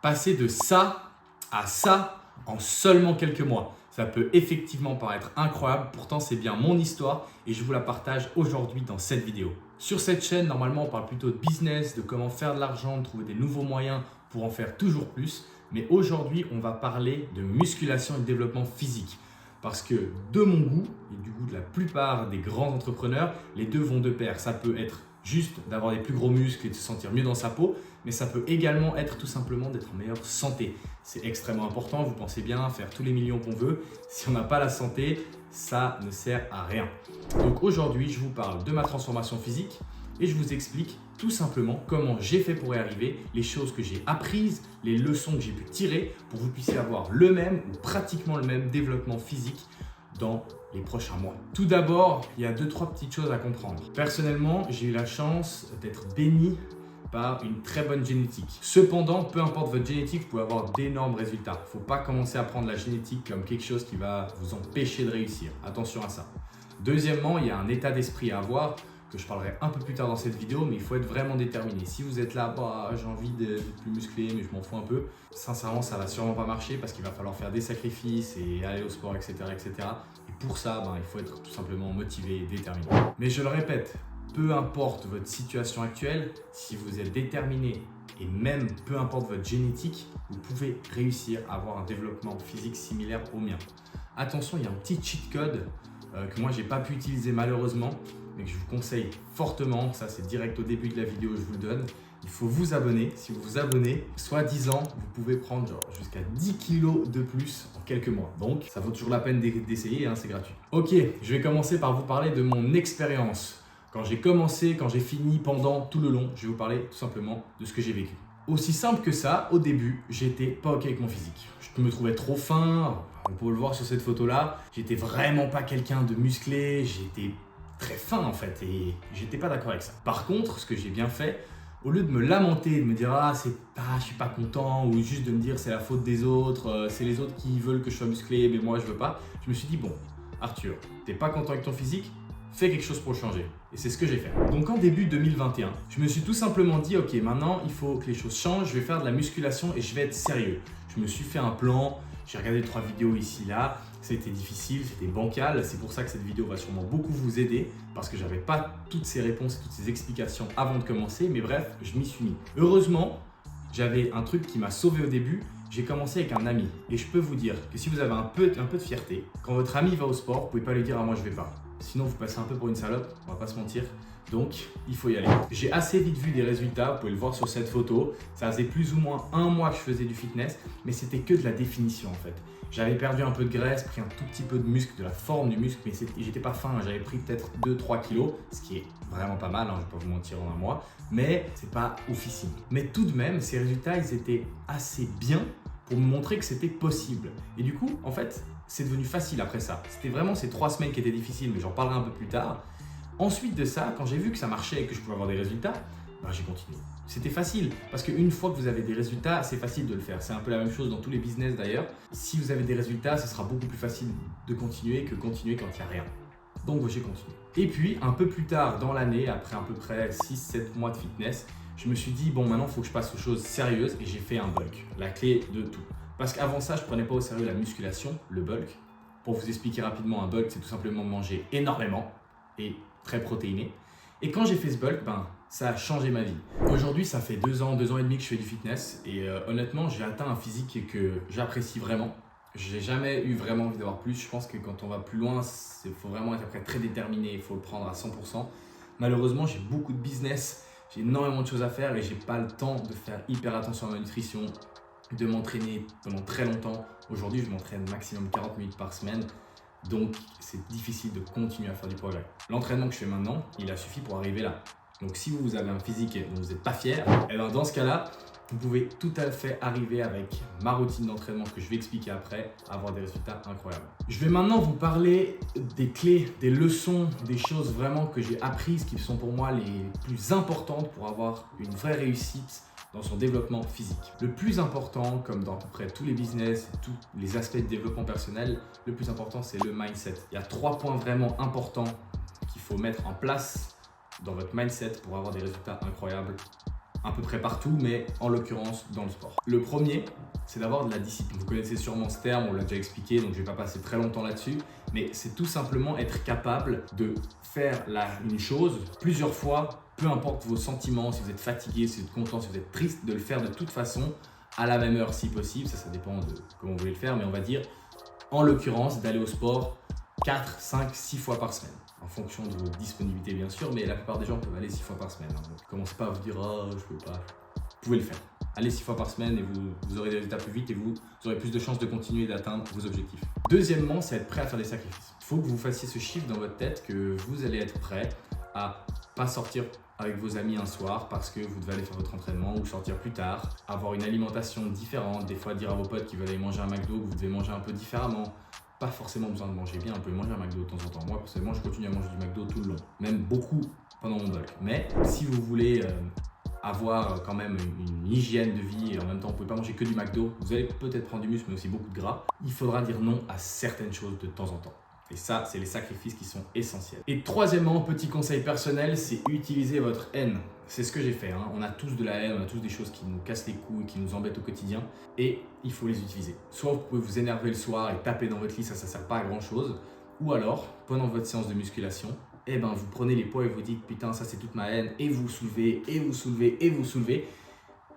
Passer de ça à ça en seulement quelques mois. Ça peut effectivement paraître incroyable, pourtant c'est bien mon histoire et je vous la partage aujourd'hui dans cette vidéo. Sur cette chaîne, normalement on parle plutôt de business, de comment faire de l'argent, de trouver des nouveaux moyens pour en faire toujours plus. Mais aujourd'hui, on va parler de musculation et de développement physique. Parce que de mon goût et du goût de la plupart des grands entrepreneurs, les deux vont de pair. Ça peut être juste d'avoir des plus gros muscles et de se sentir mieux dans sa peau, mais ça peut également être tout simplement d'être en meilleure santé. C'est extrêmement important, vous pensez bien, faire tous les millions qu'on veut. Si on n'a pas la santé, ça ne sert à rien. Donc aujourd'hui, je vous parle de ma transformation physique et je vous explique tout simplement comment j'ai fait pour y arriver, les choses que j'ai apprises, les leçons que j'ai pu tirer pour que vous puissiez avoir le même ou pratiquement le même développement physique dans les prochains mois. Tout d'abord, il y a 2-3 petites choses à comprendre. Personnellement, j'ai eu la chance d'être béni par une très bonne génétique. Cependant, peu importe votre génétique, vous pouvez avoir d'énormes résultats. Il ne faut pas commencer à prendre la génétique comme quelque chose qui va vous empêcher de réussir. Attention à ça. Deuxièmement, il y a un état d'esprit à avoir que je parlerai un peu plus tard dans cette vidéo, mais il faut être vraiment déterminé. Si vous êtes là, j'ai envie d'être plus musclé, mais je m'en fous un peu, sincèrement, ça va sûrement pas marcher parce qu'il va falloir faire des sacrifices et aller au sport, etc. etc. Et pour ça, il faut être tout simplement motivé et déterminé. Mais je le répète, peu importe votre situation actuelle, si vous êtes déterminé et même peu importe votre génétique, vous pouvez réussir à avoir un développement physique similaire au mien. Attention, il y a un petit cheat code que moi, j'ai pas pu utiliser malheureusement, mais que je vous conseille fortement. Ça, c'est direct au début de la vidéo, je vous le donne. Il faut vous abonner. Si vous vous abonnez, soi-disant, vous pouvez prendre jusqu'à 10 kilos de plus en quelques mois. Donc, ça vaut toujours la peine d'essayer, c'est gratuit. Ok, je vais commencer par vous parler de mon expérience. Quand j'ai commencé, quand j'ai fini, pendant tout le long, je vais vous parler tout simplement de ce que j'ai vécu. Aussi simple que ça, au début, j'étais pas ok avec mon physique. Je me trouvais trop fin, on peut le voir sur cette photo-là. J'étais vraiment pas quelqu'un de musclé, j'étais très fin en fait et j'étais pas d'accord avec ça. Par contre, ce que j'ai bien fait, au lieu de me lamenter, de me dire je suis pas content ou juste de me dire c'est la faute des autres, c'est les autres qui veulent que je sois musclé mais moi je veux pas, je me suis dit bon, Arthur, t'es pas content avec ton physique, fais quelque chose pour le changer. Et c'est ce que j'ai fait. Donc en début 2021, je me suis tout simplement dit ok, maintenant il faut que les choses changent, je vais faire de la musculation et je vais être sérieux. Je me suis fait un plan, j'ai regardé 3 vidéos ici là, c'était difficile, c'était bancal, c'est pour ça que cette vidéo va sûrement beaucoup vous aider parce que j'avais pas toutes ces réponses, toutes ces explications avant de commencer, mais bref, je m'y suis mis. Heureusement, j'avais un truc qui m'a sauvé au début, j'ai commencé avec un ami et je peux vous dire que si vous avez un peu de fierté, quand votre ami va au sport, vous pouvez pas lui dire moi je vais pas. Sinon vous passez un peu pour une salope, on va pas se mentir. Donc, il faut y aller. J'ai assez vite vu des résultats, vous pouvez le voir sur cette photo. Ça faisait plus ou moins un mois que je faisais du fitness, mais c'était que de la définition en fait. J'avais perdu un peu de graisse, pris un tout petit peu de muscle, de la forme du muscle, mais j'étais pas fin. J'avais pris peut-être 2-3 kilos, ce qui est vraiment pas mal, je vais pas vous mentir en un mois, mais c'est pas oufissime. Mais tout de même, ces résultats, ils étaient assez bien pour me montrer que c'était possible. Et du coup, en fait, c'est devenu facile après ça. C'était vraiment ces 3 semaines qui étaient difficiles, mais j'en parlerai un peu plus tard. Ensuite de ça, quand j'ai vu que ça marchait et que je pouvais avoir des résultats, j'ai continué. C'était facile parce qu'une fois que vous avez des résultats, c'est facile de le faire. C'est un peu la même chose dans tous les business d'ailleurs. Si vous avez des résultats, ce sera beaucoup plus facile de continuer que continuer quand il n'y a rien. Donc j'ai continué. Et puis un peu plus tard dans l'année, après à peu près 6-7 mois de fitness, je me suis dit maintenant il faut que je passe aux choses sérieuses et j'ai fait un bulk. La clé de tout. Parce qu'avant ça, je ne prenais pas au sérieux la musculation, le bulk. Pour vous expliquer rapidement, un bulk, c'est tout simplement manger énormément et très protéiné. Et quand j'ai fait ce bulk, ça a changé ma vie. Aujourd'hui, ça fait 2 ans et demi que je fais du fitness et honnêtement, j'ai atteint un physique que j'apprécie vraiment. J'ai jamais eu vraiment envie d'avoir plus. Je pense que quand on va plus loin, il faut vraiment être après très déterminé, il faut le prendre à 100%. Malheureusement, j'ai beaucoup de business, j'ai énormément de choses à faire et j'ai pas le temps de faire hyper attention à ma nutrition, de m'entraîner pendant très longtemps. Aujourd'hui, je m'entraîne maximum 40 minutes par semaine. Donc, c'est difficile de continuer à faire du progrès. L'entraînement que je fais maintenant, il a suffi pour arriver là. Donc, si vous avez un physique et dont vous n'êtes pas fier, dans ce cas-là, vous pouvez tout à fait arriver avec ma routine d'entraînement que je vais expliquer après, à avoir des résultats incroyables. Je vais maintenant vous parler des clés, des leçons, des choses vraiment que j'ai apprises qui sont pour moi les plus importantes pour avoir une vraie réussite dans son développement physique. Le plus important, comme dans à peu près tous les business, tous les aspects de développement personnel, le plus important c'est le mindset. Il y a 3 points vraiment importants qu'il faut mettre en place dans votre mindset pour avoir des résultats incroyables à peu près partout, mais en l'occurrence dans le sport. Le premier, c'est d'avoir de la discipline. Vous connaissez sûrement ce terme, on l'a déjà expliqué, donc je ne vais pas passer très longtemps là-dessus, mais c'est tout simplement être capable de faire une chose plusieurs fois, peu importe vos sentiments, si vous êtes fatigué, si vous êtes content, si vous êtes triste, de le faire de toute façon, à la même heure si possible, ça dépend de comment vous voulez le faire, mais on va dire, en l'occurrence, d'aller au sport 4, 5, 6 fois par semaine. En fonction de vos disponibilités bien sûr, mais la plupart des gens peuvent aller 6 fois par semaine. Donc commencez pas à vous dire « oh, je peux pas ». Vous pouvez le faire. Allez 6 fois par semaine et vous aurez des résultats plus vite et vous aurez plus de chances de continuer d'atteindre vos objectifs. Deuxièmement, c'est être prêt à faire des sacrifices. Il faut que vous fassiez ce chiffre dans votre tête que vous allez être prêt à pas sortir avec vos amis un soir parce que vous devez aller faire votre entraînement ou sortir plus tard, avoir une alimentation différente, des fois dire à vos potes qui veulent aller manger un McDo que vous devez manger un peu différemment. Pas forcément besoin de manger bien, on peut manger un McDo de temps en temps. Moi, personnellement, je continue à manger du McDo tout le long, même beaucoup pendant mon bulk. Mais si vous voulez avoir quand même une hygiène de vie et en même temps, vous ne pouvez pas manger que du McDo, vous allez peut-être prendre du muscle, mais aussi beaucoup de gras, il faudra dire non à certaines choses de temps en temps. Et ça, c'est les sacrifices qui sont essentiels. Et troisièmement, petit conseil personnel, c'est utiliser votre haine. C'est ce que j'ai fait. On a tous de la haine, on a tous des choses qui nous cassent les couilles, qui nous embêtent au quotidien. Et il faut les utiliser. Soit vous pouvez vous énerver le soir et taper dans votre lit, ça ne sert pas à grand chose. Ou alors, pendant votre séance de musculation, vous prenez les poids et vous dites putain, ça c'est toute ma haine. Et vous soulevez, et vous soulevez, et vous soulevez.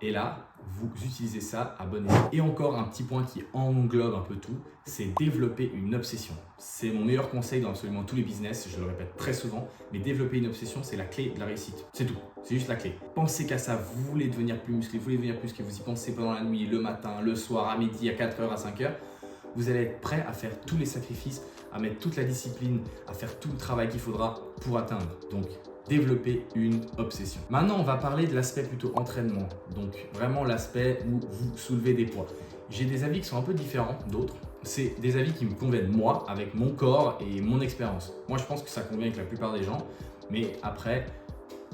Et là, vous utilisez ça à bon escient. Et encore un petit point qui englobe un peu tout, c'est développer une obsession. C'est mon meilleur conseil dans absolument tous les business, je le répète très souvent, mais développer une obsession, c'est la clé de la réussite. C'est tout, c'est juste la clé. Pensez qu'à ça, vous voulez devenir plus musclé, vous voulez devenir plus musclé, vous y pensez pendant la nuit, le matin, le soir, à midi, à 4h, à 5h. Vous allez être prêt à faire tous les sacrifices, à mettre toute la discipline, à faire tout le travail qu'il faudra pour atteindre. Donc, développer une obsession. Maintenant, on va parler de l'aspect plutôt entraînement. Donc, vraiment l'aspect où vous soulevez des poids. J'ai des avis qui sont un peu différents d'autres. C'est des avis qui me conviennent moi, avec mon corps et mon expérience. Moi, je pense que ça convient avec la plupart des gens. Mais après,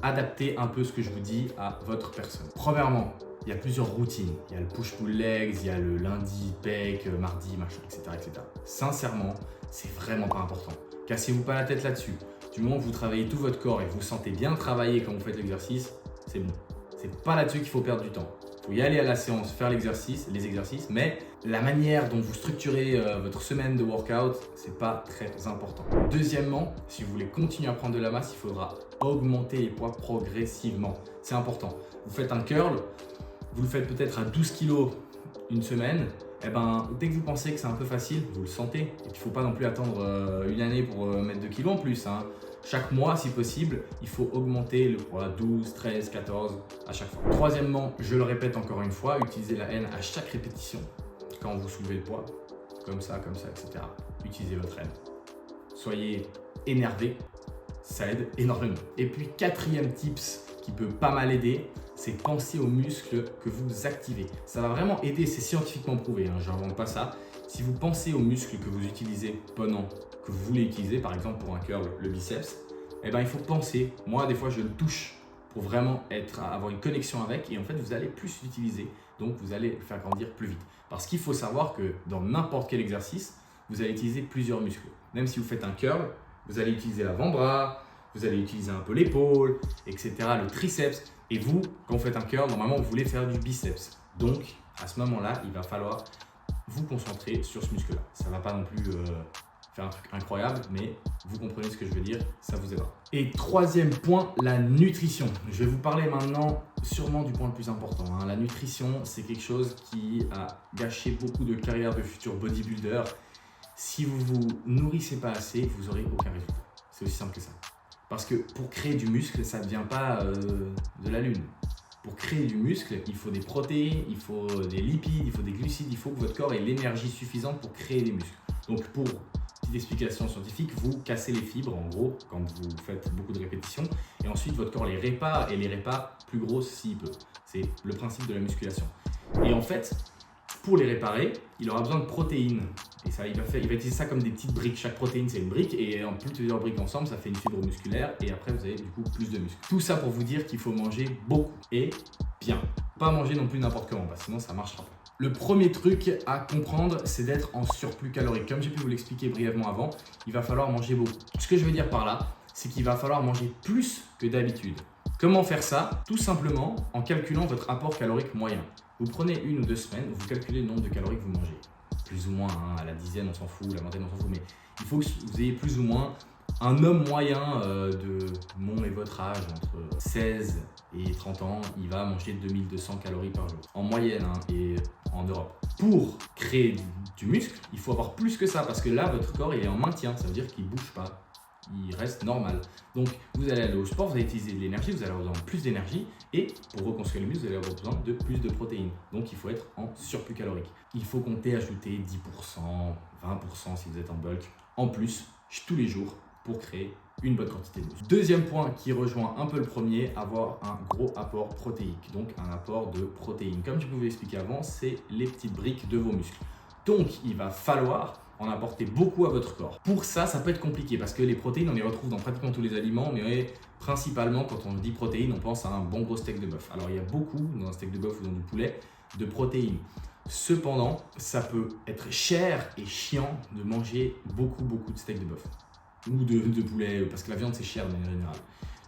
adaptez un peu ce que je vous dis à votre personne. Premièrement, il y a plusieurs routines. Il y a le push-pull legs, il y a le lundi, pec, mardi, machin, etc., etc. Sincèrement, c'est vraiment pas important. Cassez-vous pas la tête là-dessus. Du moment que vous travaillez tout votre corps et que vous sentez bien travailler quand vous faites l'exercice, c'est bon. C'est pas là-dessus qu'il faut perdre du temps. Il faut y aller à la séance, faire les exercices, mais la manière dont vous structurez votre semaine de workout, c'est pas très important. Deuxièmement, si vous voulez continuer à prendre de la masse, il faudra augmenter les poids progressivement. C'est important. Vous faites un curl, vous le faites peut-être à 12 kg une semaine. Dès que vous pensez que c'est un peu facile, vous le sentez. Et il ne faut pas non plus attendre une année pour mettre 2 kg en plus. Chaque mois, si possible, il faut augmenter le poids 12, 13, 14 à chaque fois. Troisièmement, je le répète encore une fois, utilisez la haine à chaque répétition. Quand vous soulevez le poids, comme ça, etc. Utilisez votre haine. Soyez énervé, ça aide énormément. Et puis, quatrième tips qui peut pas mal aider, c'est penser aux muscles que vous activez. Ça va vraiment aider, c'est scientifiquement prouvé, je n'invente pas ça. Si vous pensez aux muscles que vous utilisez pendant que vous voulez utiliser, par exemple pour un curl, le biceps, il faut penser, moi des fois je le touche pour vraiment avoir une connexion avec et en fait vous allez plus l'utiliser, donc vous allez le faire grandir plus vite. Parce qu'il faut savoir que dans n'importe quel exercice, vous allez utiliser plusieurs muscles. Même si vous faites un curl, vous allez utiliser l'avant-bras, vous allez utiliser un peu l'épaule, etc., le triceps. Et vous, quand vous faites un curl, normalement, vous voulez faire du biceps. Donc, à ce moment-là, il va falloir vous concentrer sur ce muscle-là. Ça ne va pas non plus faire un truc incroyable, mais vous comprenez ce que je veux dire, ça vous aidera. Et troisième point, la nutrition. Je vais vous parler maintenant sûrement du point le plus important. La nutrition, c'est quelque chose qui a gâché beaucoup de carrières de futurs bodybuilders. Si vous ne vous nourrissez pas assez, vous n'aurez aucun résultat. C'est aussi simple que ça. Parce que pour créer du muscle, ça ne vient pas de la lune. Pour créer du muscle, il faut des protéines, il faut des lipides, il faut des glucides, il faut que votre corps ait l'énergie suffisante pour créer des muscles. Donc pour petite explication scientifique, vous cassez les fibres en gros quand vous faites beaucoup de répétitions et ensuite votre corps les répare et les répare plus grosses s'il peut. C'est le principe de la musculation. Et en fait, pour les réparer, il aura besoin de protéines. Et ça, il va utiliser ça comme des petites briques. Chaque protéine, c'est une brique. Et en plusieurs briques ensemble, ça fait une fibre musculaire. Et après, vous avez du coup plus de muscles. Tout ça pour vous dire qu'il faut manger beaucoup et bien. Pas manger non plus n'importe comment, parce que sinon ça ne marchera pas. Le premier truc à comprendre, c'est d'être en surplus calorique. Comme j'ai pu vous l'expliquer brièvement avant, il va falloir manger beaucoup. Ce que je veux dire par là, c'est qu'il va falloir manger plus que d'habitude. Comment faire ça? Tout simplement en calculant votre apport calorique moyen. Vous prenez 1 ou 2 semaines, vous calculez le nombre de calories que vous mangez. Plus ou moins, hein, à la dizaine on s'en fout, la vingtaine on s'en fout, mais il faut que vous ayez plus ou moins un homme moyen de mon et votre âge, entre 16 et 30 ans, il va manger 2200 calories par jour. En moyenne, hein, et en Europe. Pour créer du muscle, il faut avoir plus que ça, parce que là, votre corps il est en maintien, ça veut dire qu'il ne bouge pas. Il reste normal. Donc, vous allez aller au sport, vous allez utiliser de l'énergie, vous allez avoir besoin de plus d'énergie et pour reconstruire les muscles, vous allez avoir besoin de plus de protéines. Donc, il faut être en surplus calorique. Il faut compter ajouter 10%, 20% si vous êtes en bulk, en plus, tous les jours pour créer une bonne quantité de muscle. Deuxième point qui rejoint un peu le premier, avoir un gros apport protéique, donc un apport de protéines. Comme je vous l'ai expliqué avant, c'est les petites briques de vos muscles. Donc, il va falloir en apporter beaucoup à votre corps. Pour ça, ça peut être compliqué parce que les protéines, on les retrouve dans pratiquement tous les aliments, mais principalement, quand on dit protéines, on pense à un bon gros steak de bœuf. Alors, il y a beaucoup, dans un steak de bœuf ou dans du poulet, de protéines. Cependant, ça peut être cher et chiant de manger beaucoup de steak de bœuf ou de poulet, parce que la viande, c'est cher de manière générale.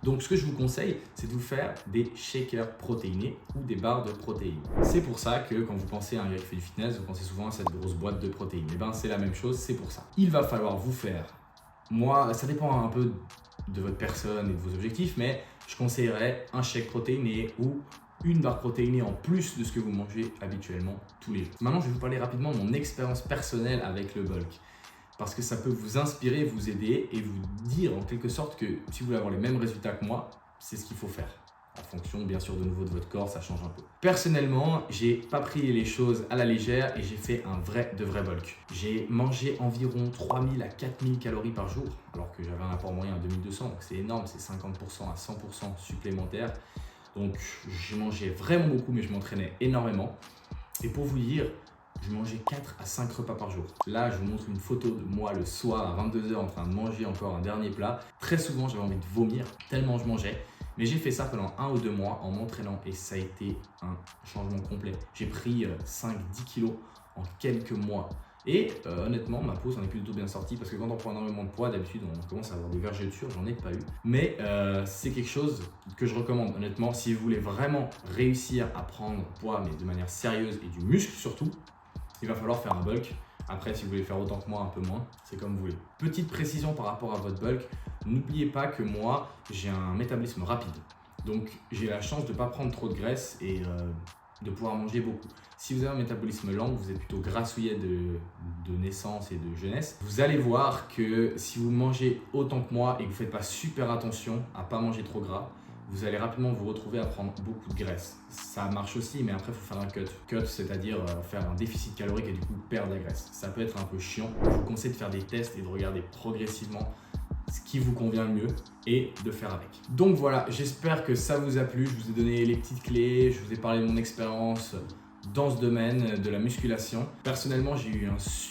Donc, ce que je vous conseille, c'est de vous faire des shakers protéinés ou des barres de protéines. C'est pour ça que quand vous pensez à un gars qui fait du fitness, vous pensez souvent à cette grosse boîte de protéines. Et bien, c'est la même chose, c'est pour ça. Il va falloir vous faire, moi, ça dépend un peu de votre personne et de vos objectifs, mais je conseillerais un shake protéiné ou une barre protéinée en plus de ce que vous mangez habituellement tous les jours. Maintenant, je vais vous parler rapidement de mon expérience personnelle avec le bulk. Parce que ça peut vous inspirer, vous aider et vous dire en quelque sorte que si vous voulez avoir les mêmes résultats que moi, c'est ce qu'il faut faire. En fonction, bien sûr, de nouveau de votre corps, ça change un peu. Personnellement, j'ai pas pris les choses à la légère et j'ai fait un vrai bulk. J'ai mangé environ 3000 à 4000 calories par jour, alors que j'avais un apport moyen à 2200, donc c'est énorme, c'est 50% à 100% supplémentaire. Donc, j'ai mangé vraiment beaucoup, mais je m'entraînais énormément. Et pour vous dire, je mangeais 4 à 5 repas par jour. Là, je vous montre une photo de moi le soir à 22 h en train de manger encore un dernier plat. Très souvent, j'avais envie de vomir tellement je mangeais. Mais j'ai fait ça pendant 1 ou 2 mois en m'entraînant et ça a été un changement complet. J'ai pris 5-10 kilos en quelques mois. Et honnêtement, ma peau s'en est plutôt bien sortie parce que quand on prend énormément de poids, d'habitude, on commence à avoir des vergetures. J'en ai pas eu. Mais c'est quelque chose que je recommande. Honnêtement, si vous voulez vraiment réussir à prendre poids, mais de manière sérieuse et du muscle surtout, il va falloir faire un bulk. Après, si vous voulez faire autant que moi, un peu moins, c'est comme vous voulez. Petite précision par rapport à votre bulk, n'oubliez pas que moi, j'ai un métabolisme rapide. Donc, j'ai la chance de ne pas prendre trop de graisse et de pouvoir manger beaucoup. Si vous avez un métabolisme lent, vous êtes plutôt grassouillet de naissance et de jeunesse, vous allez voir que si vous mangez autant que moi et que vous ne faites pas super attention à ne pas manger trop gras, vous allez rapidement vous retrouver à prendre beaucoup de graisse. Ça marche aussi, mais après, il faut faire un cut. Cut, c'est-à-dire faire un déficit calorique et du coup perdre la graisse. Ça peut être un peu chiant. Je vous conseille de faire des tests et de regarder progressivement ce qui vous convient le mieux et de faire avec. Donc voilà, j'espère que ça vous a plu. Je vous ai donné les petites clés, je vous ai parlé de mon expérience dans ce domaine de la musculation. Personnellement, j'ai eu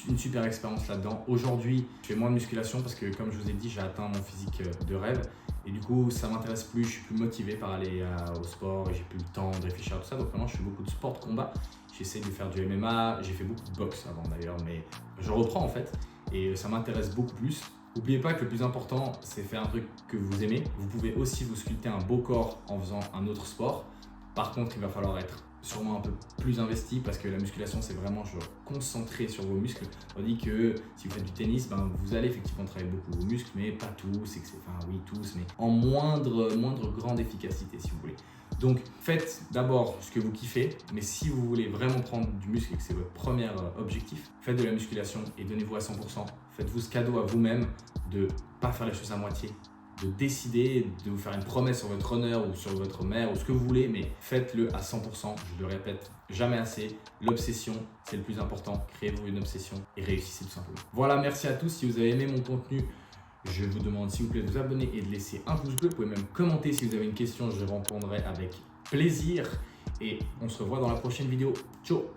une super expérience là-dedans. Aujourd'hui, je fais moins de musculation parce que, comme je vous ai dit, j'ai atteint mon physique de rêve. Et du coup, ça m'intéresse plus, je suis plus motivé par aller au sport et j'ai plus le temps de réfléchir à tout ça. Donc maintenant, je fais beaucoup de sport de combat. J'essaie de faire du MMA, j'ai fait beaucoup de boxe avant d'ailleurs, mais je reprends en fait. Et ça m'intéresse beaucoup plus. N'oubliez pas que le plus important, c'est faire un truc que vous aimez. Vous pouvez aussi vous sculpter un beau corps en faisant un autre sport. Par contre, il va falloir être sûrement un peu plus investi parce que la musculation, c'est vraiment concentré sur vos muscles. On dit que si vous faites du tennis, vous allez effectivement travailler beaucoup vos muscles, mais pas tous, enfin oui tous, mais en moindre grande efficacité si vous voulez. Donc faites d'abord ce que vous kiffez, mais si vous voulez vraiment prendre du muscle et que c'est votre premier objectif, faites de la musculation et donnez-vous à 100%. Faites-vous ce cadeau à vous-même de ne pas faire les choses à moitié, de décider de vous faire une promesse sur votre honneur ou sur votre mère ou ce que vous voulez, mais faites-le à 100%. Je le répète jamais assez. L'obsession, c'est le plus important. Créez-vous une obsession et réussissez tout simplement. Voilà, merci à tous. Si vous avez aimé mon contenu, je vous demande s'il vous plaît de vous abonner et de laisser un pouce bleu. Vous pouvez même commenter si vous avez une question, je répondrai avec plaisir. Et on se revoit dans la prochaine vidéo. Ciao!